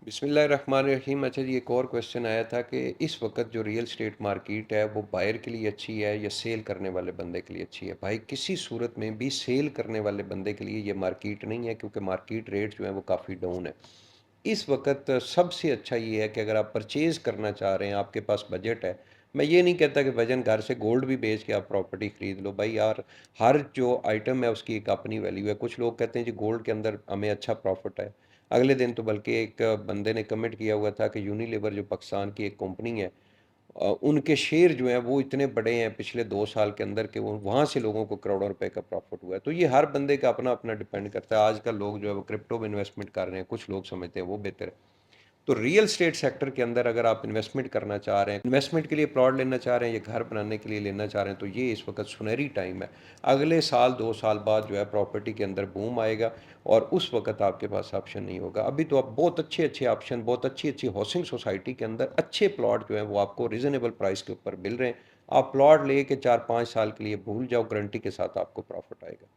बिस्मिल्लाहिर्रहमानिर्रहीम। अच्छा जी, एक और क्वेश्चन आया था कि इस वक्त जो रियल स्टेट मार्केट है वो बायर के लिए अच्छी है या सेल करने वाले बंदे के लिए अच्छी है। भाई किसी सूरत में भी सेल करने वाले बंदे के लिए ये मार्केट नहीं है, क्योंकि मार्केट रेट जो है वो काफ़ी डाउन है इस वक्त। सबसे अच्छा ये है कि अगर आप परचेज़ करना चाह रहे हैं, आपके पास बजट है। मैं ये नहीं कहता कि वजन घर से गोल्ड भी बेच के आप प्रॉपर्टी खरीद लो भाई यार। हर जो आइटम है उसकी एक अपनी वैल्यू है। कुछ लोग कहते हैं जी गोल्ड के अंदर हमें अच्छा प्रॉफिट है। अगले दिन तो बल्कि एक बंदे ने कमेंट किया हुआ था कि यूनिलीवर जो पाकिस्तान की एक कंपनी है, उनके शेयर जो हैं वो इतने बड़े हैं पिछले 2 साल के अंदर के वो वहाँ से लोगों को करोड़ों रुपए का प्रॉफिट हुआ है। तो ये हर बंदे का अपना अपना डिपेंड करता है। आजकल लोग जो है वो क्रिप्टो में इन्वेस्टमेंट कर रहे हैं, कुछ लोग समझते हैं वो बेहतर है। तो रियल स्टेट सेक्टर के अंदर अगर आप इन्वेस्टमेंट करना चाह रहे हैं, इन्वेस्टमेंट के लिए प्लॉट लेना चाह रहे हैं या घर बनाने के लिए लेना चाह रहे हैं, तो ये इस वक्त सुनहरी टाइम है। अगले साल 2 साल बाद जो है प्रॉपर्टी के अंदर बूम आएगा और उस वक्त आपके पास ऑप्शन नहीं होगा। अभी तो आप बहुत अच्छे अच्छे ऑप्शन, बहुत अच्छी अच्छी हाउसिंग सोसाइटी के अंदर अच्छे प्लॉट जो है वो आपको रिजनेबल प्राइस के ऊपर मिल रहे हैं। आप प्लॉट ले के 4-5 साल के लिए भूल जाओ, गारंटी के साथ आपको प्रॉफिट आएगा।